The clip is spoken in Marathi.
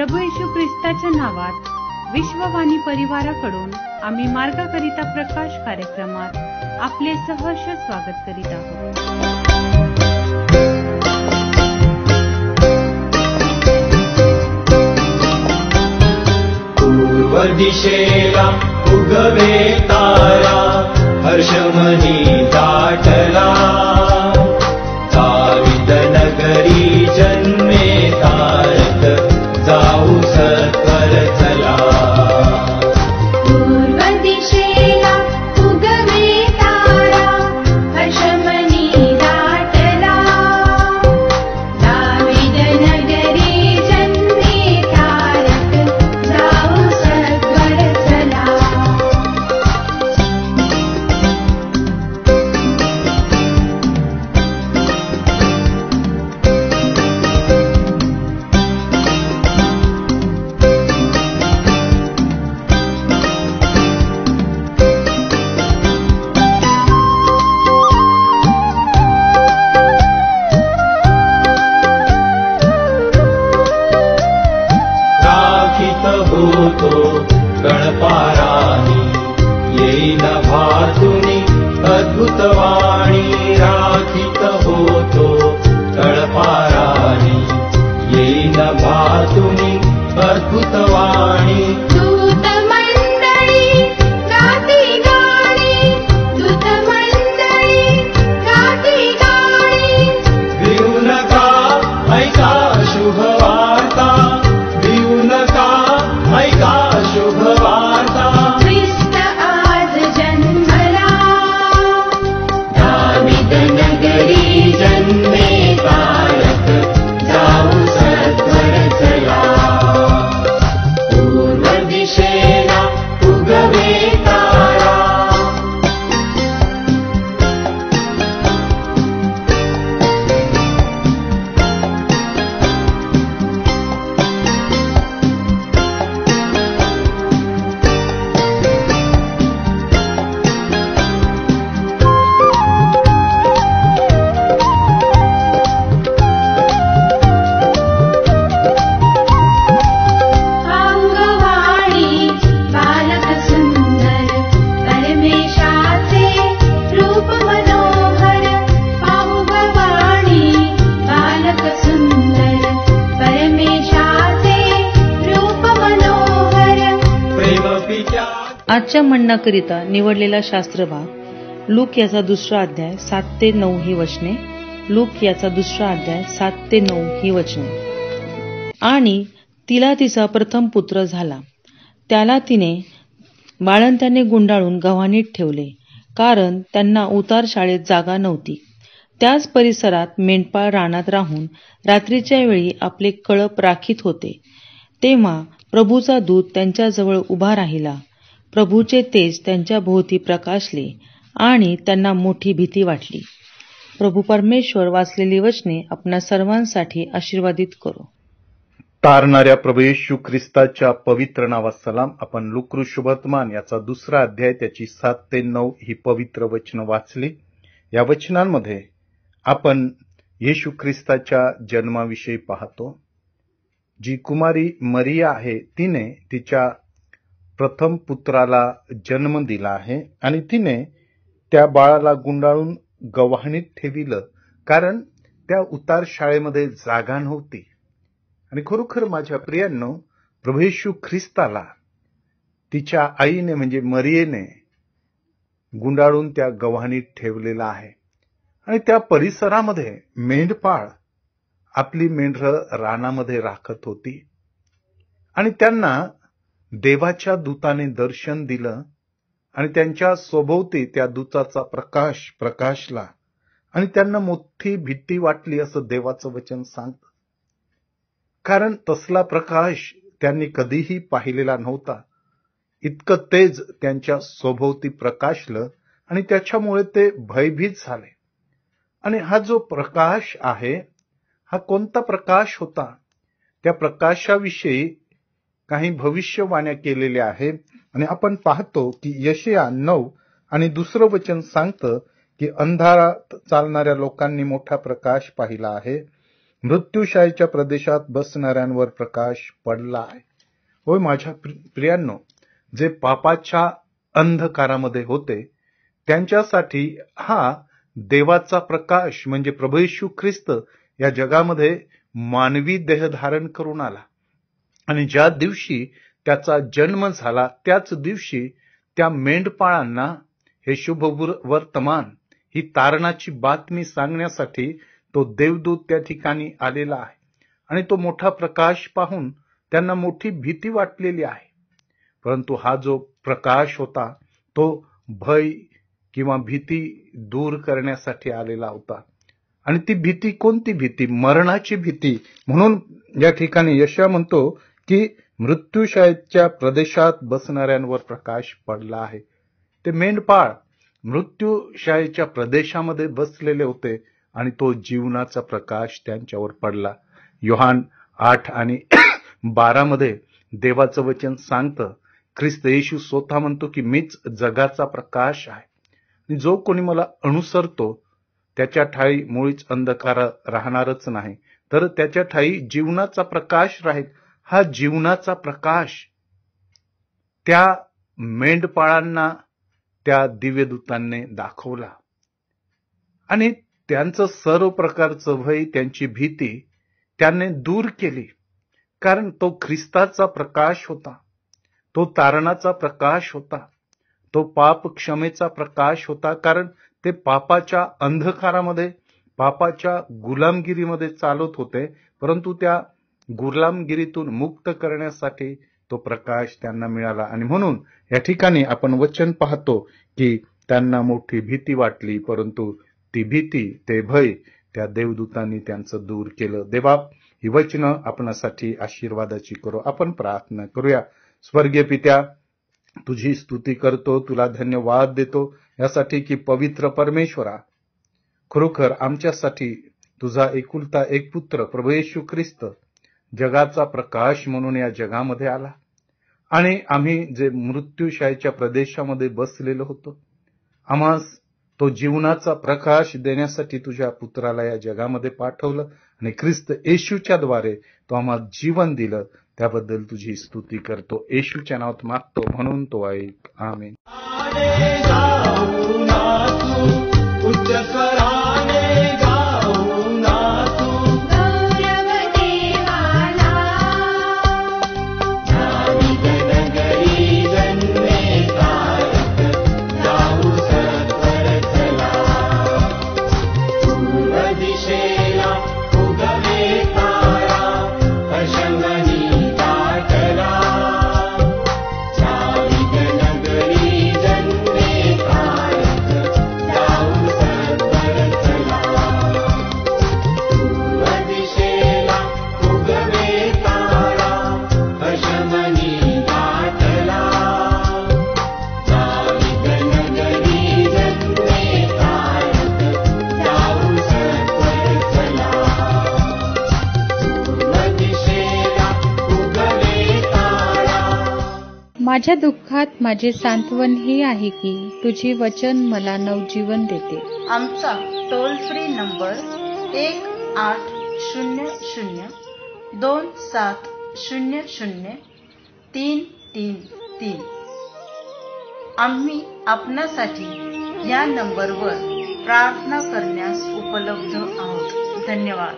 प्रभू येशू ख्रिस्ताच्या नावात विश्ववाणी परिवाराकडून आम्ही मार्गाकरिता प्रकाश कार्यक्रमात आपले सहर्ष स्वागत करीत आहोत. पूर्व दिशेला उगवे तारा, हर्षमनी दाटला. दाविद नगरी जन्मे तारक, जाऊ सत्वर चला. पूर्व दिशेला उगवे तारा, हर्षमनी दाटला. दाविद नगरी जन्मे तारक, जाऊ सत्वर चला. राखीत होतो गणपारानी, येईन भातुनी अद्भुतवाणी. राखीत होतो गणपारानी, येईन भातुनी अद्भुतवाणी. दूत मंडळी गाती गाणी, दूत मंडळी गाती गाणी. भिऊ नका, ऐका शुभवार्ता. भिऊ नका, ऐका शुभवार्ता. ख्रिस्त आज जन्मला. दाविद नगरी जन्मे तारक, जाऊ सत्वर चला. पूर्व दिशेला उगवे तारा. अंगवाणी बालक सुंदर, परमेशाचे रूप मनोहर. अंगवाणी बालक सुंदर, परमेशाचे रूप मनोहर. प्रेम पित्या आजच्या म्हणण्याकरिता निवडलेला शास्त्रभाग लूक याचा 2रा अध्याय 7 ते 9 ही वचने. लूक याचा 2रा अध्याय 7 ते 9 ही वचने. आणि तिला तिचा प्रथम पुत्र झाला. त्याला तिने बाळंत्याने गुंडाळून गव्हाणीत ठेवले, कारण त्यांना उतार शाळेत जागा नव्हती. त्याच परिसरात मेंढपाळ रानात राहून रात्रीच्या वेळी आपले कळप राखीत होते. तेव्हा प्रभूचा दूत त्यांच्याजवळ उभा राहिला. प्रभूचे तेज त्यांच्या भोवती प्रकाशले आणि त्यांना मोठी भीती वाटली. प्रभू परमेश्वर वाचलेली वचने आपणा सर्वांसाठी आशीर्वादित करो. तारणाऱ्या प्रभू येशू ख्रिस्ताच्या पवित्र नावात सलाम. आपण लूक शुभवर्तमान याचा 2रा अध्याय त्याची 7 ते 9 ही पवित्र वचन वाचली. या वचनांमध्ये आपण येशू ख्रिस्ताच्या जन्माविषयी पाहतो. जी कुमारी मरिया आहे तिने तिच्या प्रथम पुत्राला जन्म दिला आहे आणि तिने त्या बाळाला गुंडाळून गव्हाणीत ठेविलं, कारण त्या उतार शाळेमध्ये जागा नव्हती. आणि खरोखर माझ्या प्रियांनो, प्रभू येशू ख्रिस्ताला तिच्या आईने म्हणजे मरियेने गुंडाळून त्या गव्हाणीत ठेवलेला आहे. आणि त्या परिसरामध्ये मेंढपाळ आपली मेंढरं रानामध्ये राखत होती आणि त्यांना देवाच्या दूताने दर्शन दिलं आणि त्यांच्या सभोवती त्या दूताचा प्रकाश प्रकाशला आणि त्यांना मोठी भीती वाटली, असं देवाचं वचन सांगतं. कारण तसला प्रकाश त्यांनी कधीही पाहिलेला नव्हता. इतकं तेज त्यांच्या सभोवती प्रकाशलं आणि त्याच्यामुळे ते भयभीत झाले. आणि हा जो प्रकाश आहे हा कोणता प्रकाश होता? त्या प्रकाशाविषयी काही भविष्यवाण्या केलेल्या आहेत आणि आपण पाहतो की यशया 9 आणि 2रं वचन सांगतं की अंधारात चालणाऱ्या लोकांनी मोठा प्रकाश पाहिला आहे मृत्यूशाहीच्या प्रदेशात बसणाऱ्यांवर प्रकाश पडला आहे. होय माझ्या प्रियांनो, जे पापाच्या अंधकारामध्ये होते त्यांच्यासाठी हा देवाचा प्रकाश म्हणजे प्रभू येशू ख्रिस्त या जगामध्ये मानवी देह धारण करून आला. आणि ज्या दिवशी त्याचा जन्म झाला त्याच दिवशी त्या मेंढपाळांना हे शुभ वर्तमान, ही तारणाची बातमी सांगण्यासाठी तो देवदूत त्या ठिकाणी आलेला आहे. आणि तो मोठा प्रकाश पाहून त्यांना मोठी भीती वाटलेली आहे. परंतु हा जो प्रकाश होता तो भय किंवा भीती दूर करण्यासाठी आलेला होता. आणि ती भीती कोणती भीती? मरणाची भीती. म्हणून या ठिकाणी यशया म्हणतो की मृत्यूशाहीच्या प्रदेशात बसणाऱ्यांवर प्रकाश पडला आहे. ते मेंढपाळ मृत्यूशाहीच्या प्रदेशामध्ये बसलेले होते आणि तो जीवनाचा प्रकाश त्यांच्यावर पडला. योहान 8 आणि 12 मध्ये देवाचं वचन सांगतं, ख्रिस्त येशू स्वतः म्हणतो की मीच जगाचा प्रकाश आहे. जो कोणी मला अनुसरतो त्याच्या ठायी मुळीच अंधकार राहणारच नाही, तर त्याच्या ठायी जीवनाचा प्रकाश राहील. हा जीवनाचा प्रकाश त्या मेंढपाळांना त्या दिव्यदूतांनी दाखवला आणि त्यांचं सर्व प्रकारचं भय, त्यांची भीती त्यांनी दूर केली. कारण तो ख्रिस्ताचा प्रकाश होता, तो तारणाचा प्रकाश होता, तो पाप क्षमेचा प्रकाश होता. कारण ते पापाच्या अंधकारामध्ये, पापाच्या गुलामगिरीमध्ये चालत होते, परंतु त्या गुलामगिरीतून मुक्त करण्यासाठी तो प्रकाश त्यांना मिळाला. आणि म्हणून या ठिकाणी आपण वचन पाहतो की त्यांना मोठी भीती वाटली, परंतु ती भीती, ते भय त्या देवदूतांनी त्यांचं दूर केलं. देवा, ही वचनं आपणासाठी आशीर्वादाची करो. आपण प्रार्थना करूया. स्वर्गीय पित्या, तुझी स्तुती करतो, तुला धन्यवाद देतो यासाठी की पवित्र परमेश्वरा, खरोखर आमच्यासाठी तुझा एकुलता एक पुत्र प्रभू येशू ख्रिस्त जगाचा प्रकाश म्हणून या जगामध्ये आला. आणि आम्ही जे मृत्यूशाहीच्या प्रदेशामध्ये बसलेलो होतो, आम्हास तो जीवनाचा प्रकाश देण्यासाठी तुझ्या पुत्राला या जगामध्ये पाठवलं आणि ख्रिस्त येशूच्या द्वारे तो आम्हाला जीवन दिलं. त्याबद्दल तुझी स्तुती करतो. येशूच्या नावात मागतो, म्हणून तो ऐक. आमेन. उच्च स्वराने गाऊ नाचू, गौरव देवाला नाविक नगरी जन्मे तारक, जाऊ सत्वर चला. पूर्व दिशेला उगवे तारा, अशंगनी दाटला. नाविक नगरी जन्मे तारक, जाऊ सत्वर चला. पूर्व दिशेला उगवे तारा, अशंगनी दाटला. नाविक नगरी जन्मे तारक, जाऊ सत्वर चला. पूर्व दिशेला उगवे तारा. माझ्या दुःखात माझे सांत्वन हे आहे की तुझे वचन मला नवजीवन देते. आमचा टोल फ्री नंबर 1-800-2700-333. आम्ही आपणासाठी या नंबरवर प्रार्थना करण्यास उपलब्ध आहोत. धन्यवाद.